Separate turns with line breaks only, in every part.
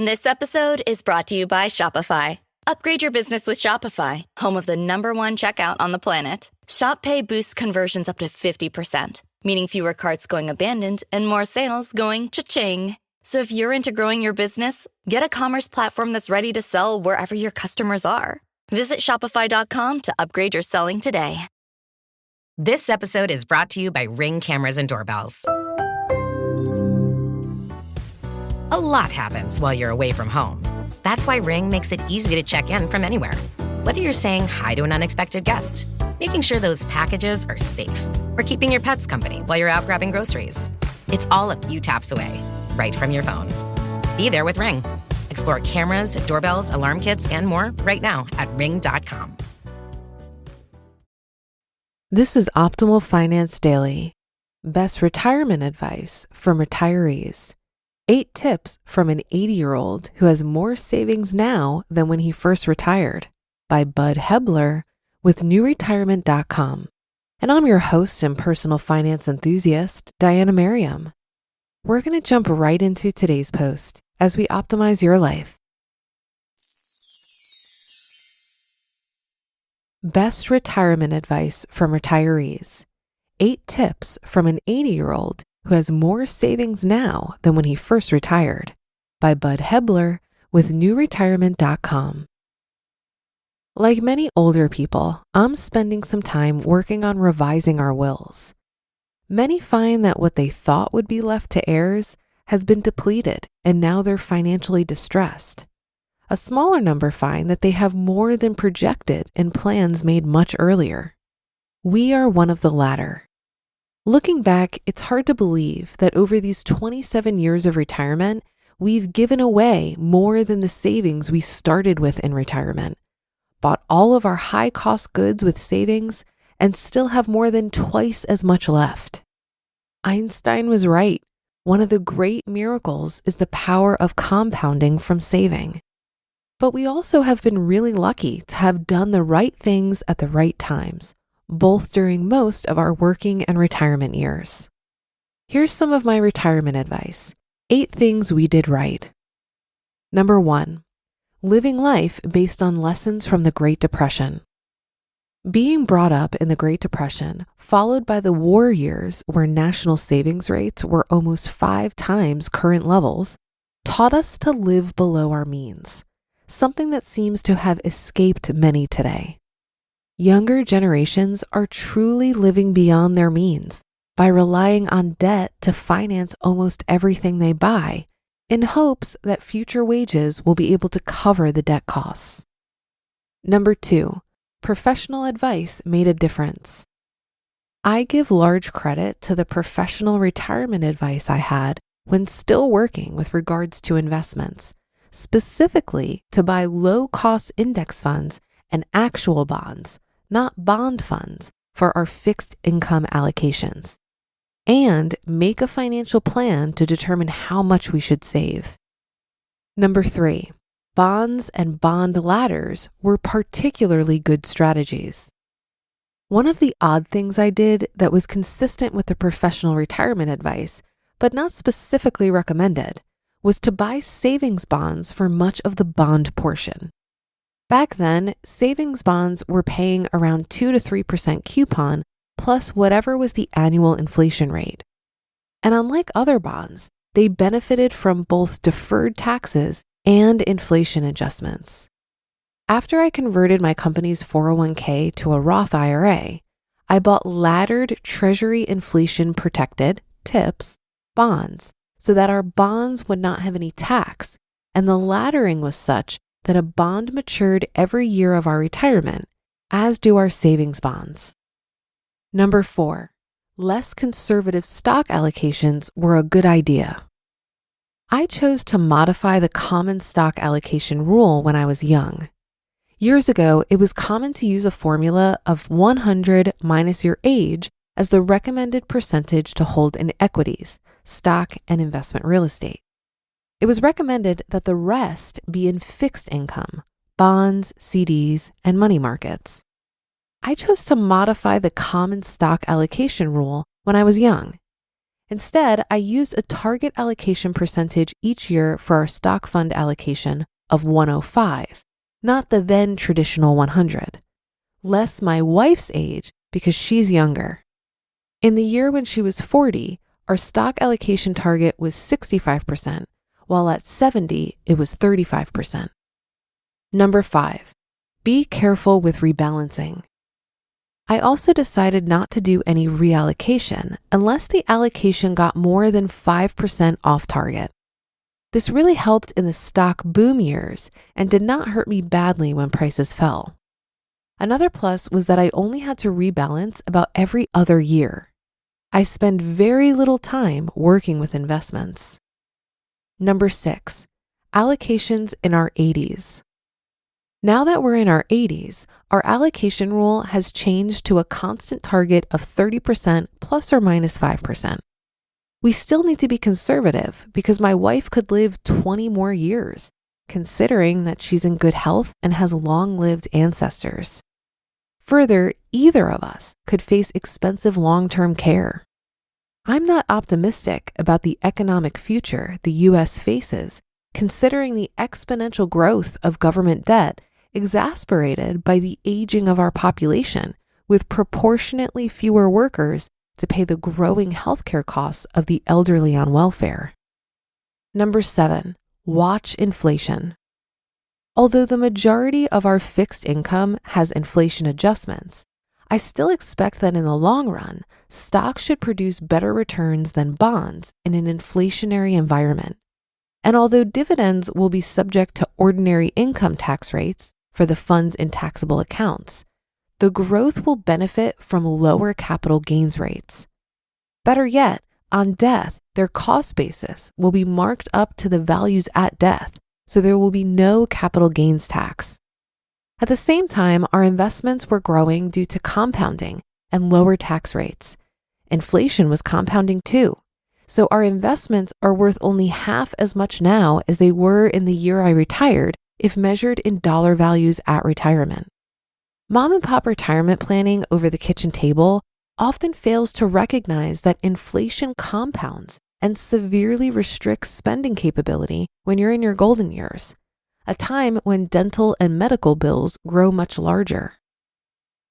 This episode is brought to you by Shopify. Upgrade your business with Shopify, home of the #1 checkout on the planet. Shop Pay boosts conversions up to 50%, meaning fewer carts going abandoned and more sales going cha-ching. So if you're into growing your business, get a commerce platform that's ready to sell wherever your customers are. Visit shopify.com to upgrade your selling today.
This episode is brought to you by Ring cameras and doorbells. A lot happens while you're away from home. That's why Ring makes it easy to check in from anywhere. Whether you're saying hi to an unexpected guest, making sure those packages are safe, or keeping your pets company while you're out grabbing groceries. It's all a few taps away, right from your phone. Be there with Ring. Explore cameras, doorbells, alarm kits, and more right now at ring.com.
This is Optimal Finance Daily. Best retirement advice from retirees. 8 tips from an 80-year-old who has more savings now than when he first retired, by Bud Hebeler with newretirement.com. And I'm your host and personal finance enthusiast, Diana Merriam. We're going to jump right into today's post as we optimize your life. Best retirement advice from retirees. 8 tips from an 80-year-old who has more savings now than when he first retired, by Bud Hebeler with newretirement.com. Like many older people, I'm spending some time working on revising our wills. Many find that what they thought would be left to heirs has been depleted and now they're financially distressed. A smaller number find that they have more than projected in plans made much earlier. We are one of the latter. Looking back, it's hard to believe that over these 27 years of retirement, we've given away more than the savings we started with in retirement, bought all of our high-cost goods with savings, and still have more than twice as much left. Einstein was right. One of the great miracles is the power of compounding from saving. But we also have been really lucky to have done the right things at the right times, both during most of our working and retirement years. Here's some of my retirement advice. 8 things we did right. Number 1, living life based on lessons from the Great Depression. Being brought up in the Great Depression, followed by the war years where national savings rates were almost 5 times current levels, taught us to live below our means, something that seems to have escaped many today. Younger generations are truly living beyond their means by relying on debt to finance almost everything they buy in hopes that future wages will be able to cover the debt costs. Number 2, professional advice made a difference. I give large credit to the professional retirement advice I had when still working with regards to investments, specifically to buy low-cost index funds and actual bonds, not bond funds, for our fixed income allocations, and make a financial plan to determine how much we should save. Number 3, bonds and bond ladders were particularly good strategies. One of the odd things I did that was consistent with the professional retirement advice, but not specifically recommended, was to buy savings bonds for much of the bond portion. Back then, savings bonds were paying around 2 to 3% coupon plus whatever was the annual inflation rate. And unlike other bonds, they benefited from both deferred taxes and inflation adjustments. After I converted my company's 401k to a Roth IRA, I bought laddered Treasury inflation protected TIPS bonds so that our bonds would not have any tax, and the laddering was such that a bond matured every year of our retirement, as do our savings bonds. Number 4, less conservative stock allocations were a good idea. I chose to modify the common stock allocation rule when I was young. Years ago, it was common to use a formula of 100 minus your age as the recommended percentage to hold in equities, stock, and investment real estate. It was recommended that the rest be in fixed income, bonds, CDs, and money markets. I chose to modify the common stock allocation rule when I was young. Instead, I used a target allocation percentage each year for our stock fund allocation of 105, not the then traditional 100, less my wife's age because she's younger. In the year when she was 40, our stock allocation target was 65%, while at 70, it was 35%. Number 5, be careful with rebalancing. I also decided not to do any reallocation unless the allocation got more than 5% off target. This really helped in the stock boom years and did not hurt me badly when prices fell. Another plus was that I only had to rebalance about every other year. I spend very little time working with investments. Number 6, allocations in our 80s. Now that we're in our 80s, our allocation rule has changed to a constant target of 30% plus or minus 5%. We still need to be conservative because my wife could live 20 more years, considering that she's in good health and has long-lived ancestors. Further, either of us could face expensive long-term care. I'm not optimistic about the economic future the U.S. faces, considering the exponential growth of government debt exacerbated by the aging of our population, with proportionately fewer workers to pay the growing healthcare costs of the elderly on welfare. Number 7, watch inflation. Although the majority of our fixed income has inflation adjustments, I still expect that in the long run, stocks should produce better returns than bonds in an inflationary environment. And although dividends will be subject to ordinary income tax rates for the funds in taxable accounts, the growth will benefit from lower capital gains rates. Better yet, on death, their cost basis will be marked up to the values at death, so there will be no capital gains tax. At the same time, our investments were growing due to compounding and lower tax rates. Inflation was compounding too, so our investments are worth only half as much now as they were in the year I retired if measured in dollar values at retirement. Mom and pop retirement planning over the kitchen table often fails to recognize that inflation compounds and severely restricts spending capability when you're in your golden years, a time when dental and medical bills grow much larger.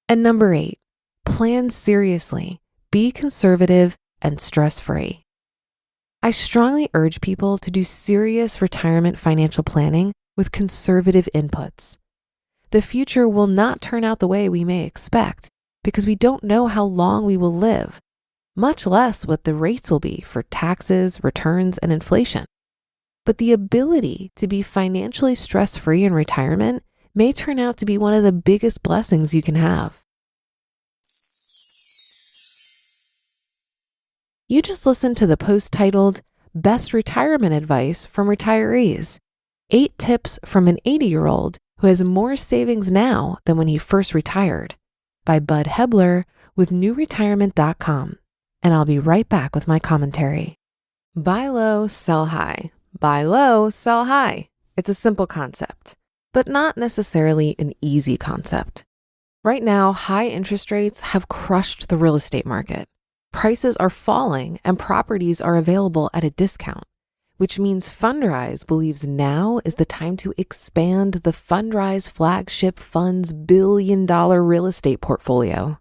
And number 8, plan seriously, be conservative, and stress-free. I strongly urge people to do serious retirement financial planning with conservative inputs. The future will not turn out the way we may expect because we don't know how long we will live, much less what the rates will be for taxes, returns, and inflation. But the ability to be financially stress-free in retirement may turn out to be one of the biggest blessings you can have. You just listened to the post titled Best Retirement Advice from Retirees, 8 Tips from an 80-year-old who has more savings now than when he first retired, by Bud Hebeler with newretirement.com. And I'll be right back with my commentary. Buy low, sell high. Buy low, sell high. It's a simple concept, but not necessarily an easy concept. Right now, high interest rates have crushed the real estate market. Prices are falling and properties are available at a discount, which means F.I.R.E believes now is the time to expand the F.I.R.E flagship fund's billion-dollar real estate portfolio.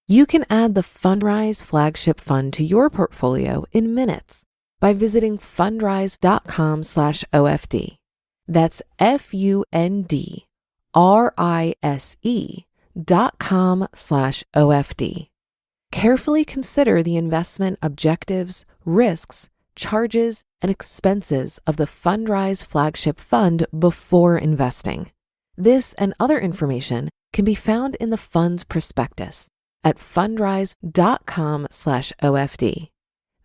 You can add the F.I.R.E flagship fund to your portfolio in minutes by visiting fundrise.com/OFD. That's FUNDRISE.com/OFD. Carefully consider the investment objectives, risks, charges, and expenses of the F.I.R.E flagship fund before investing. This and other information can be found in the fund's prospectus at fundrise.com/OFD.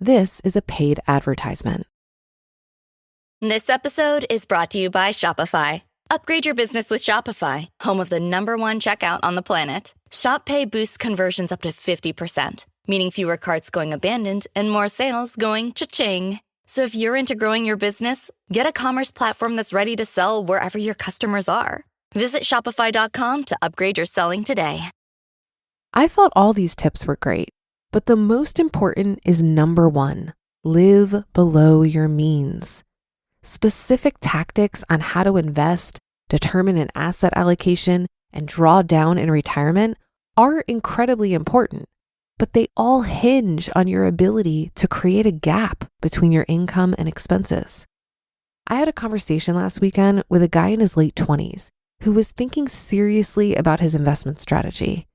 This is a paid advertisement.
This episode is brought to you by Shopify. Upgrade your business with Shopify, home of the #1 checkout on the planet. Shop Pay boosts conversions up to 50%, meaning fewer carts going abandoned and more sales going cha-ching. So if you're into growing your business, get a commerce platform that's ready to sell wherever your customers are. Visit shopify.com to upgrade your selling today.
I thought all these tips were great, But the most important is number one, live below your means. Specific tactics on how to invest, determine an asset allocation, and draw down in retirement are incredibly important, but they all hinge on your ability to create a gap between your income and expenses. I had a conversation last weekend with a guy in his late 20s who was thinking seriously about his investment strategy.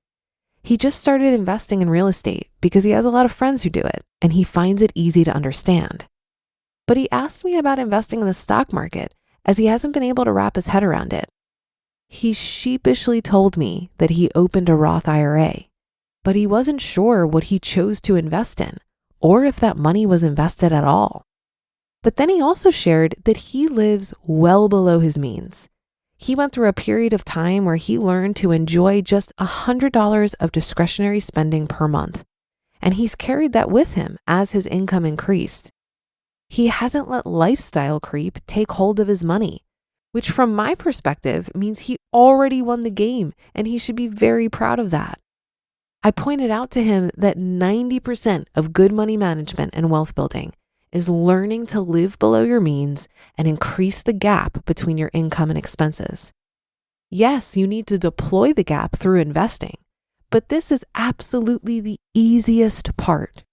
He just started investing in real estate because he has a lot of friends who do it, and he finds it easy to understand. But he asked me about investing in the stock market as he hasn't been able to wrap his head around it. He sheepishly told me that he opened a Roth IRA, but he wasn't sure what he chose to invest in or if that money was invested at all. But then he also shared that he lives well below his means. He went through a period of time where he learned to enjoy just $100 of discretionary spending per month, and he's carried that with him as his income increased. He hasn't let lifestyle creep take hold of his money, which from my perspective means he already won the game and he should be very proud of that. I pointed out to him that 90% of good money management and wealth building is learning to live below your means and increase the gap between your income and expenses. Yes, you need to deploy the gap through investing, but this is absolutely the easiest part.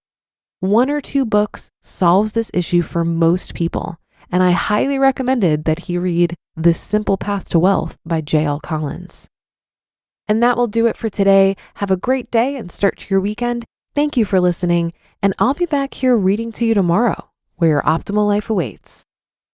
1 or 2 books solves this issue for most people, and I highly recommended that he read The Simple Path to Wealth by J.L. Collins. And that will do it for today. Have a great day and start to your weekend. Thank you for listening, and I'll be back here reading to you tomorrow, where your optimal life awaits.